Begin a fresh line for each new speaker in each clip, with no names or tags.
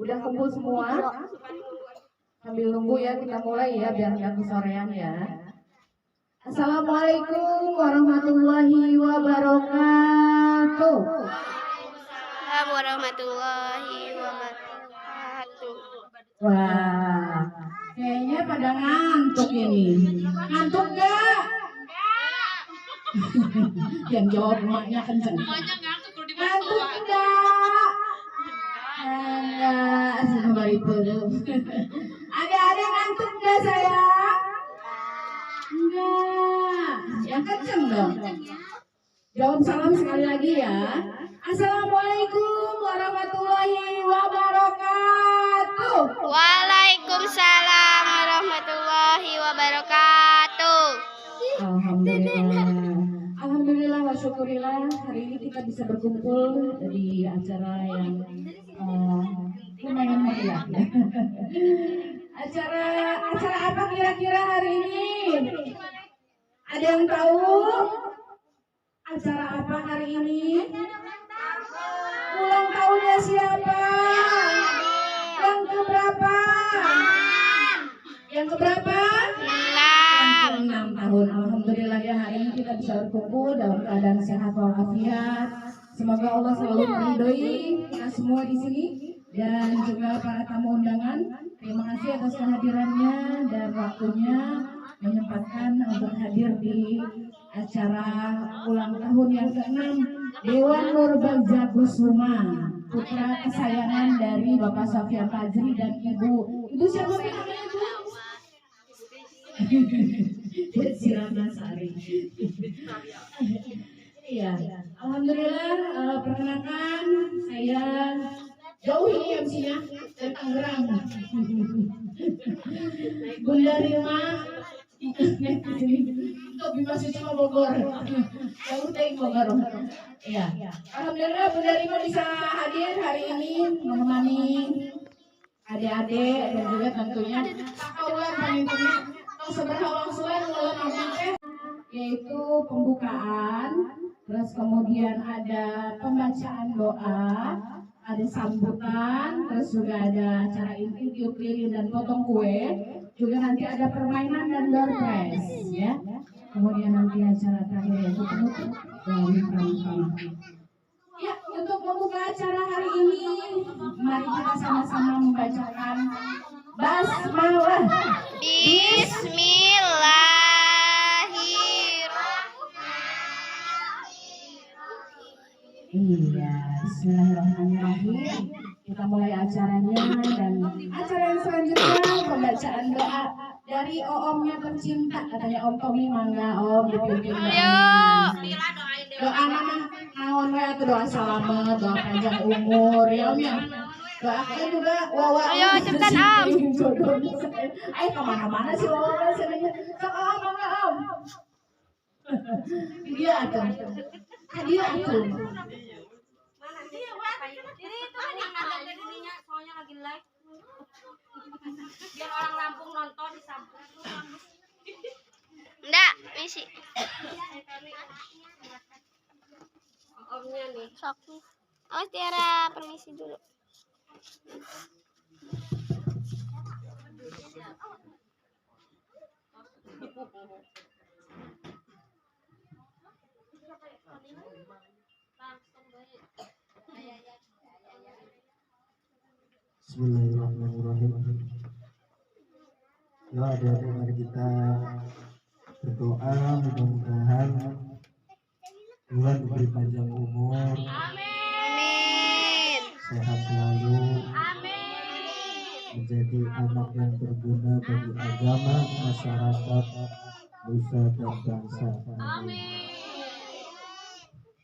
Udah kumpul semua? Sambil nunggu ya, kita mulai ya biar nggak kesorean ya. Assalamualaikum warahmatullahi wabarakatuh.
Waalaikumsalam warahmatullahi wabarakatuh.
Wah, kayaknya pada ngantuk ini. Ngantuk nggak? Yang jawab emaknya kenceng. Ngantuk enggak? Enggak, sabar itu. Ada ngantuk enggak sayang? Enggak. Yang kenceng dong. Jawab salam sekali lagi ya. Assalamualaikum warahmatullahi wabarakatuh.
Waalaikumsalam warahmatullahi wabarakatuh.
Alhamdulillah wa syukurillah, hari ini kita bisa berkumpul di acara yang lumayan meriah. Acara apa kira-kira hari ini? Ada yang tahu? Acara apa hari ini? Ulang tahunnya siapa? Yang keberapa? Yang keberapa? 6 tahun. Alhamdulillah ya, hari ini kita bisa berkumpul dalam keadaan sehat walafiat. Semoga Allah selalu meridhoi kita semua di sini dan juga para tamu undangan. Terima kasih atas kehadirannya dan waktunya menyempatkan untuk hadir di acara ulang tahun yang ke-6 Dewan Nurbagja Kusuma, putra kesayangan dari Bapak Sofyan Fajri dan Ibu siapa namanya Bu? Sirana Sari. Iya, alhamdulillah. Perkenalkan, saya jauh ini MC-nya dari Tangerang. Bunda Rima untuk Bima Sucima Bogor. Jauh dari Bogor. Iya, alhamdulillah Bunda Rima bisa hadir hari ini menemani adik-adik dan juga tentunya kakaulan panitia. Seberapa langsungan yaitu pembukaan, terus kemudian ada pembacaan doa, ada sambutan, terus juga ada acara tiup lilin dan potong kue, juga nanti ada permainan dan door prize, ya. Kemudian nanti acara terakhir yaitu penutup dari pramuka. Ya, untuk membuka acara hari ini, mari kita sama-sama membacakan basmalah.
Bismillahirrahmanirrahim.
Iya, bismillahirrahmanirrahim. Kita mulai acaranya dan acara yang selanjutnya pembacaan doa dari Omnya tercinta, katanya Om Tommy. Mangga Om dipimpin doa nama naon atau doa selamat, doa panjang umur ya Om ya. Doakan juga Wawa.
Ayo cepetan Om.
Ayo kemana-mana sih Wawa sebenarnya. Sok Om, mangga Om. Dia ada. Dia itu.
Mana dia, Wak? Ini itu kan yang nonton dirinya, soalnya lagi live. Biar orang Lampung nonton di Sampung. Enggak, misi. Omnya nih. Sok. Oh, Tiara, permisi dulu.
Bismillahirrahmanirrahim. Ya, adik-adik, mari kita berdoa mudah-mudahan Tuhan diberi panjang umur,
Amin.
sehat selalu,
Amin.
menjadi anak yang berguna bagi agama, masyarakat, nusa dan bangsa. Amin.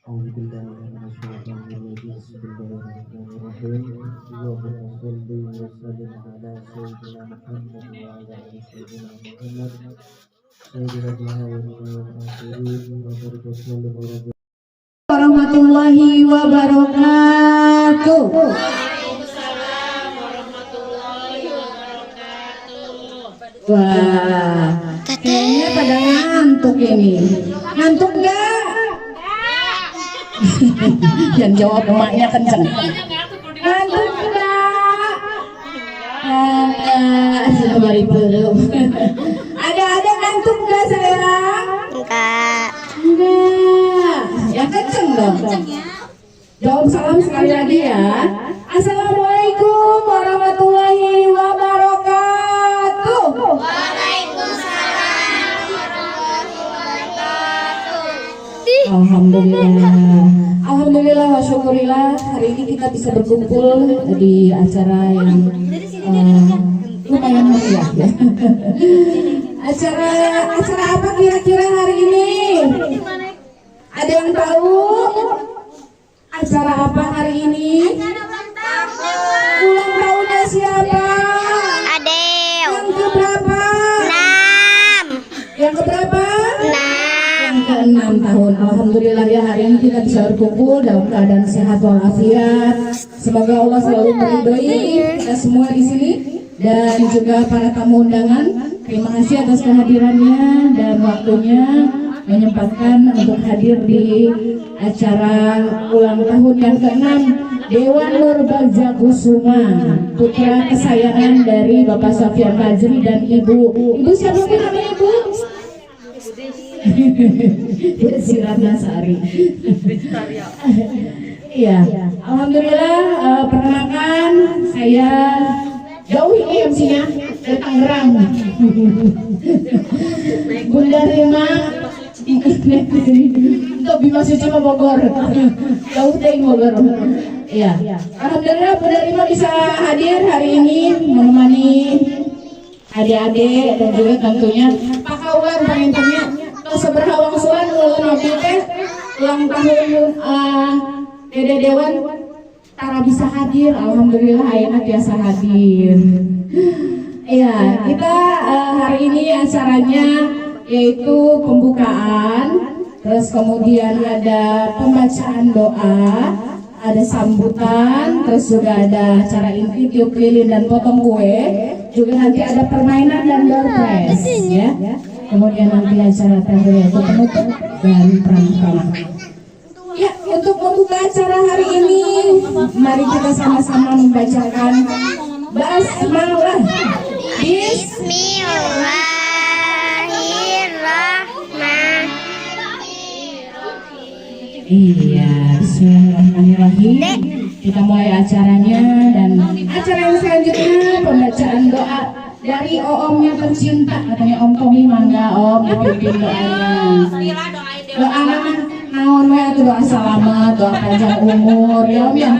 Bismillahirrahmanirrahim. Allahumma shalli wa sallim ala sayyidina Muhammad wa ala ali sayyidina Muhammad.
Warahmatullahi wabarakatuh. Wah, kayaknya pada ngantuk ini. Ngantuk nggak? Yang jawab emaknya kenceng. Ngantuk enggak? bari pelem. Ada ngantuk nggak sayang?
Enggak.
Enggak. Ya kenceng dong. Jawab salam sekali lagi ya. Assalamualaikum warahmatullahi wabarakatuh. Alhamdulillah wa syukurillah, hari ini kita bisa berkumpul di acara yang lumayan meriah ya. Acara apa kira-kira hari ini? Ada yang tahu? Acara apa hari ini? Ulang tahunnya siapa?
Adeu.
Yang keberapa?
6.
Yang keberapa?
6.
Ke-6 tahun. Alhamdulillah ya, hari ini kita bisa berkumpul dalam keadaan sehat walafiat. Semoga Allah selalu meridhoi kita semua di sini dan juga para tamu undangan. Terima kasih atas kehadirannya dan waktunya menyempatkan untuk hadir di acara ulang tahun yang ke-6 Dewan Nur Bagja Kusuma, putra kesayangan dari Bapak Sofyan Fajri dan Ibu siapa sih namanya Ibu? Si Ratna Sari. Iya, alhamdulillah. Perkenalkan, saya jauh ini MC-nya dari Tangerang. Bunda Rima untuk Bima Suci Bogor. Jauh dari Bogor. Iya. Alhamdulillah Bunda Rima bisa hadir hari ini menemani adik-adik dan juga tentunya Pak Kawan pengennya seberapa wangsuan ulang tahun Dede Dewan Tara bisa hadir. Alhamdulillah Ayeuna biasa hadir. Iya, kita hari ini acaranya yaitu pembukaan, terus kemudian ada pembacaan doa, ada sambutan, terus juga ada acara inti tiup lilin dan potong kue, juga nanti ada permainan dan door prize ya. Kemudian nanti acara terakhir yaitu penutup dan pramuka. Ya, untuk membuka acara hari ini, mari kita sama-sama membacakan basmalah. Iya, bismillahirrahmanirrahim. Kita mulai acaranya dan acara yang selanjutnya pembacaan doa dari Omnya tercinta, katanya Om Tommy. Mangga Om dipimpin doanya. Doa naon we atuh, doa selamat, doa panjang umur ya Om ya.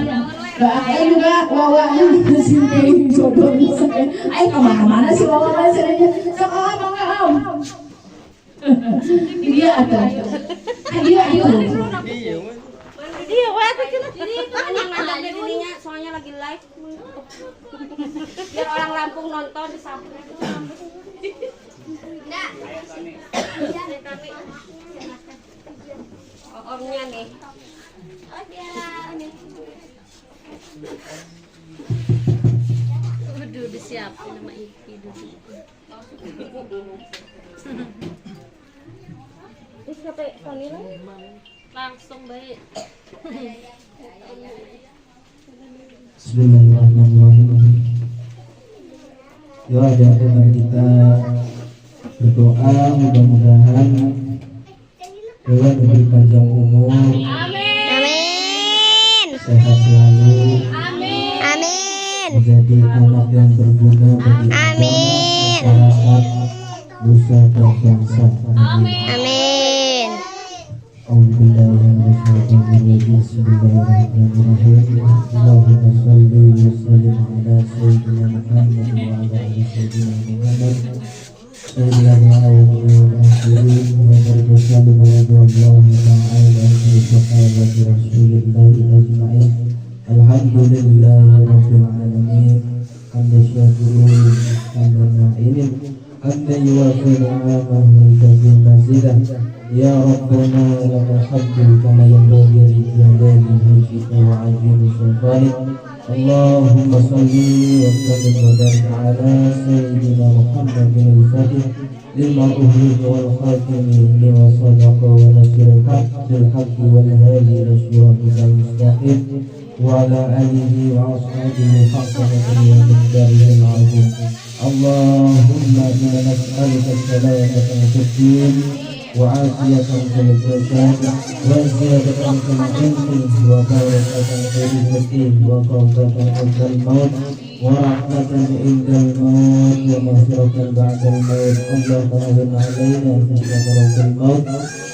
Doakan juga Wawa sinting jodoh. Ayo kemana-mana sih Wawa rasanya. Sok Om, mangga Om. Iya atuh. Ayo.
Dia jadi itu kan yang nandang dari dirinya, soalnya lagi live. Biar orang Lampung nonton di samping. Enggak. Kami. Omnya nih. Oh dia nih. Udah disiapin sama Iki dulu. Sampai Kamila langsung baik.
Bismillahirrahmanirrahim. Ya, mari kita berdoa mudah-mudahan Dewan diberi panjang umur,
Amin.
sehat selalu,
Amin.
menjadi anak yang berguna bagi
Amin.
masyarakat, nusa dan bangsa.
Amin.
Bismillahirrahmanirrahim. Allahumma shalli wa sallim ala sayyidina Muhammad wa ala ali sayyidina Muhammad. Sayyidina awwalul akhirin wa barakatuhu wa radhiyallahu ta'ala anhu sahabati Rasulillahi ajma'in. Alhamdulillahi rabbil alamin. Hamdan syakirin, hamdan na'imin, hamdan yuwafi ni'amahu wa yukafi mazidah. Ya Rabbana lakal hamdu kama yanbaghi li jalali wajhika wa 'azimi sultanik. Allahumma shalli wa sallim wa barik ala sayyidina Muhammadin al-Fatih lima ughliq wal khatim lima sadaqa wa nasirul haq bil haqqi wal hadi ila siratal mustaqim وعلى آله وأصحابه حق قدره ومقداره العظيم. اللهم إنا نسألك السلامة في الدين وعافية في الجسد وزيادة في العلم وبركة في الرزق وتوبة عند الموت ورحمة عند الموت ومغفرة بعد الموت. اللهم هون علينا سكرات الموت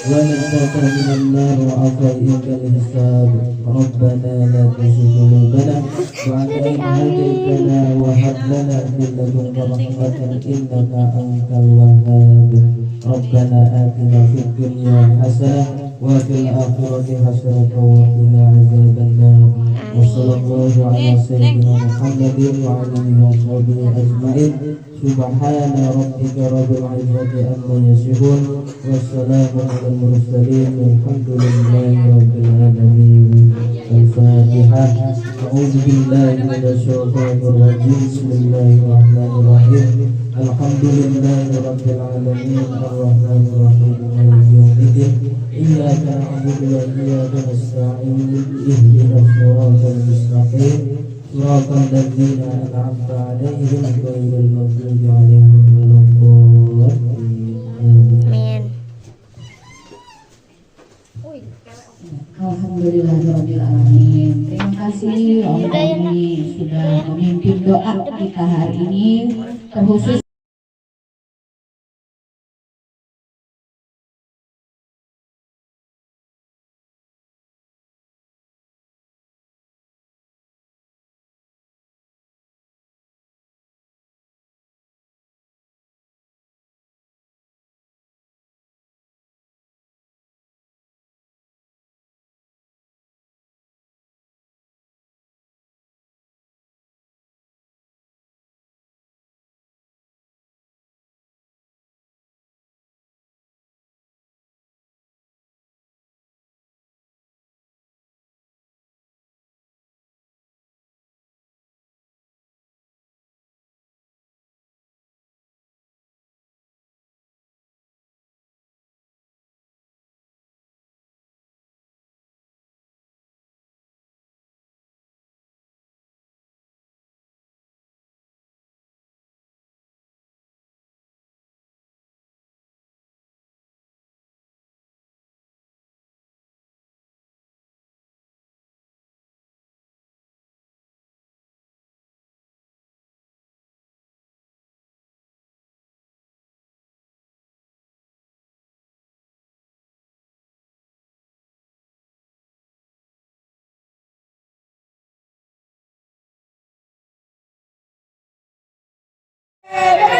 ونجاة من النار وعفوا عند الحساب. ربنا لا تزغ قلوبنا بعد إذ هديتنا وهب لنا من لدنك رحمة إنك أنت الوهاب. ربنا آتنا في الدنيا حسنة وفي الآخرة حسنة وقنا عذاب النار. وصلى الله على سيدنا محمد وعلى آله وصحبه أجمعين. سبحان ربك رب العزة عما يصفون والسلام على المرسلين والحمد لله رب العالمين. الفاتحة. أعوذ بالله من الشيطان الرجيم. بسم الله الرحمن الرحيم. الحمد لله رب العالمين الرحمن الرحيم مالك يوم الدين. إياك نعبد وإياك نستعين. اهدنا الصراط المستقيم صراط الذين أنعمت عليهم غير المغضوب عليهم ولا الضالين.
Amin.
Alhamdulillahirrabbilalamin. Terima kasih Om Tommy sudah memimpin doa kita hari ini, terkhusus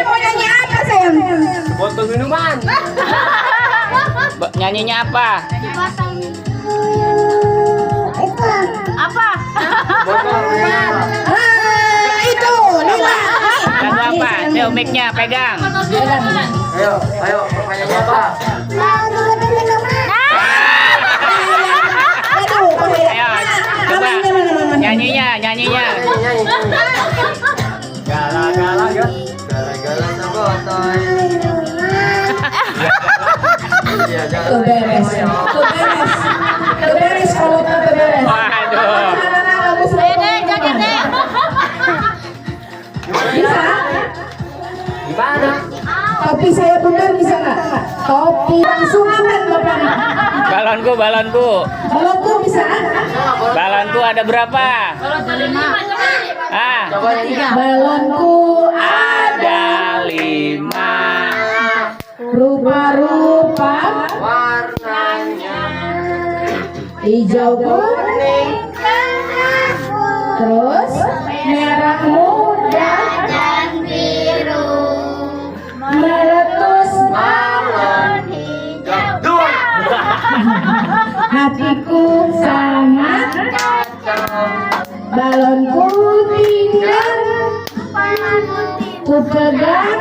mau nyanyi apa sayang?
Botol minuman. Nyanyinya apa?
Apa?
Botol minuman.
Itu Lila.
Lagu apa? Ayo mic-nya pegang.
Ayo, pertanyaannya apa?
Aduh,
Ayo, coba nyanyinya.
Gala-gala ya. Gala-gala sebotoy.
Tuh beres kalau tuh beres.
Waduh.
Jogetnya.
Bisa?
Gimana?
Topi saya benar bisa nggak? Topi langsung aman bapak.
Balonku.
Balonku bisa?
Balonku ada berapa? Ah,
Balonku
ada 5.
rupa-rupa
Warnanya
hijau kuning terus merah muda
Dan biru.
meletus
balon hijau.
hatiku sangat balonku tinggal ku pegang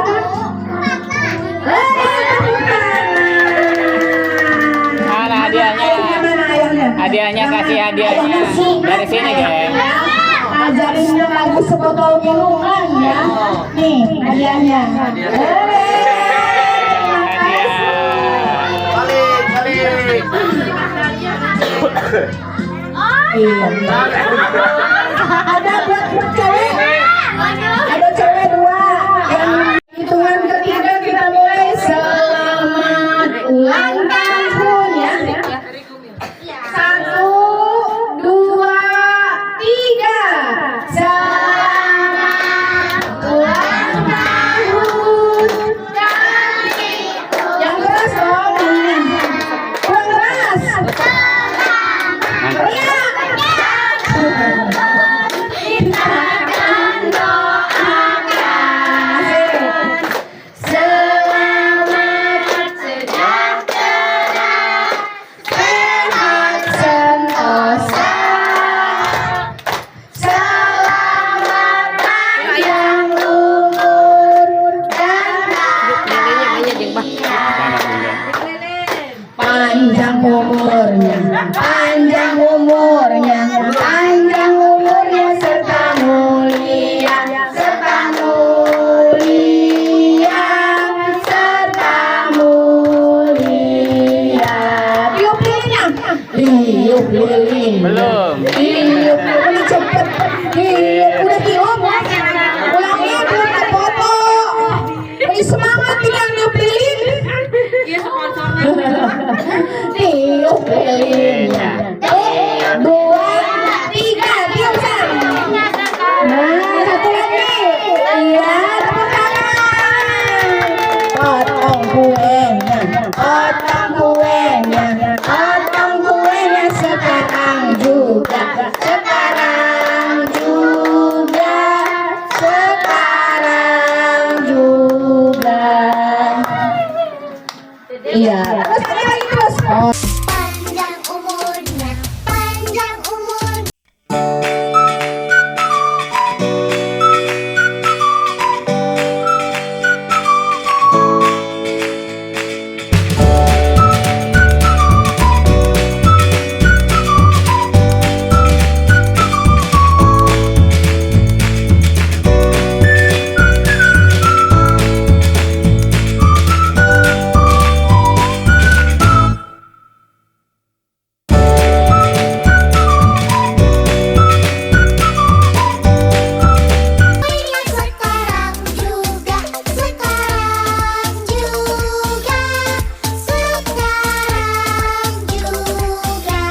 mana hadiahnya?
Gimana ayahnya?
Hadiahnya kasih hadiahnya dari sini, geng.
Ajarin lagu sebotol minuman ya. Nih hadiahnya.
Hadiah.
Balik.
Oh,
Iya. Ada buat cewek. Ada cewek 2. Yang hitungan ketiga kita mulai. Selamat ulang tahun ya. 1, 2, 3. Selamat ulang tahun. Yang keras dong. Kurang keras. Teriak. Kita akan doakan selamat sejahtera, sehat sentosa, selamat panjang umur dan panjang umurnya, panjang umurnya, panjang umurnya serta mulia, serta mulia, serta mulia. Tiup lilinnya, tiup lilin.
Belum.
Tiup lilin cepet. Tiup udah tiup. Ulangnya belum foto. Lagi semangat tinggal tiup lilin.
Iya sponsornya.
Tiup lilinnya. 1, 2, 3, tiup San. Nah, satu lagi. Iya, tepuk tangan. Potong kuenya, potong kuenya, potong kuenya sekarang juga, sekarang juga, sekarang juga. Iya, terus lagi terus. Oh.
Panjang umurnya, panjang umur. Sekarang juga, sekarang juga, sekarang juga.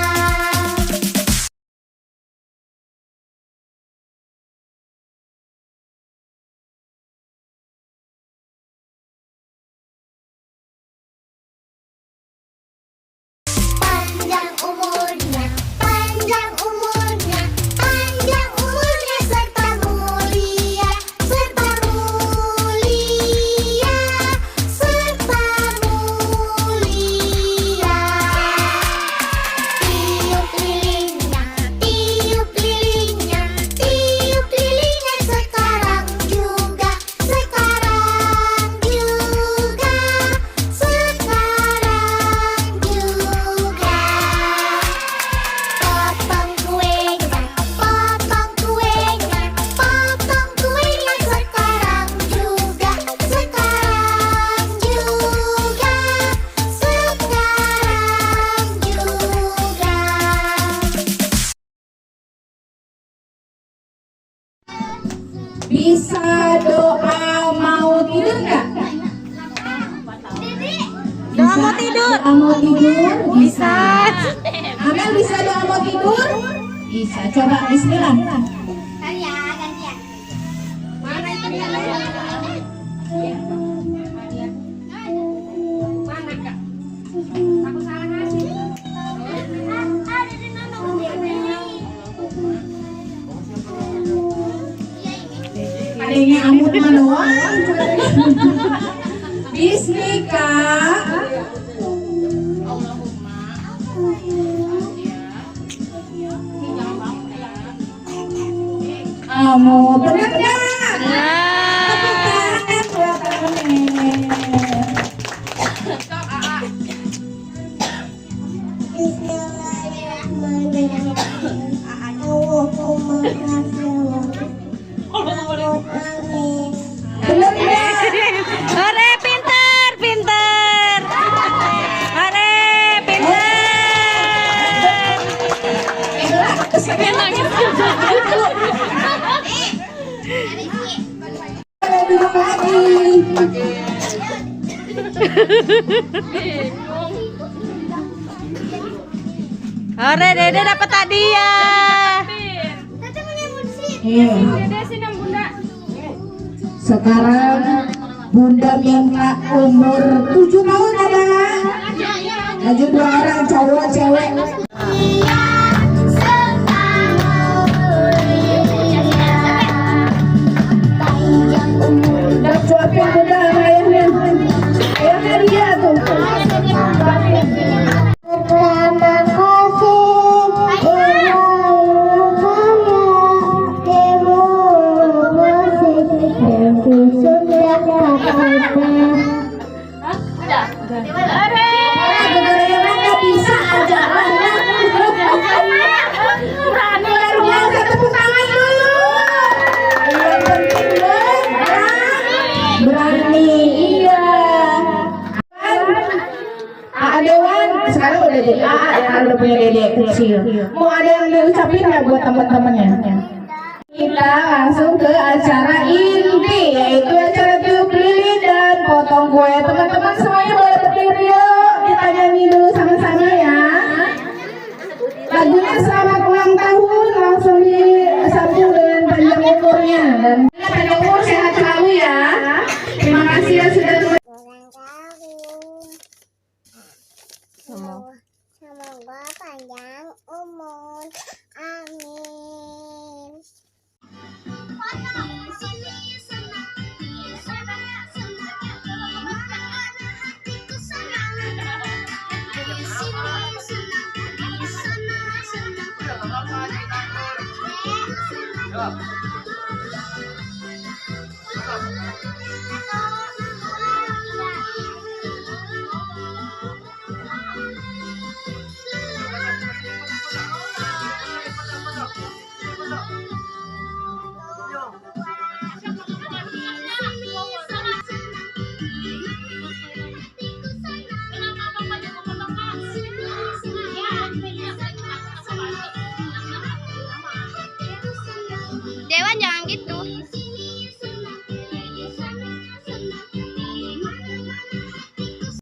Panjang umurnya, panjang umurnya, panjang umurnya serta mulia, serta mulia, serta mulia. Tiup lilinnya, tiup lilingnya, tiup lilingnya sekarang juga, sekarang juga, sekarang juga. Potong kuenya, potong kuenya, potong kuenya sekarang juga, sekarang juga, sekarang juga.
Bisa doa mau tidur nggak?
Doa mau tidur.
Doa mau tidur?
Bisa.
Amel bisa doa mau tidur? Bisa. Coba bismillah.
Mana itu dia? Mana Kak? Aku salah ngasih. Ada di
Adanya amut manoan. Bismika. Amut benar nggak? Tepuk tangan buat Amel. Benar nggak?
Ore pintar, pintar. Ore pintar.
duduk lagi.
Ore Dede dapat hadiah.
Iya. Sekarang Bunda minta umur 7 tahun ada. Maju 2 orang cowok cewek. Udah suapin Bunda sama ayahnya. Ayahnya dia tuh. Sekarang udah jadi AA ya, udah punya dedek kecil. Mau ada yang diucapin nggak buat teman-temannya? Kita langsung ke acara inti, yaitu acara tiup lilin dan potong kue. Teman-teman semuanya boleh berdiri yuk. Kita nyanyi dulu sama-sama ya. Lagunya selamat ulang tahun, langsung disambung dengan panjang umurnya. Dan panjang umur sehat selalu ya. Terima kasih ya sudah
Semoga panjang umur. Amin.
Dewan jangan gitu.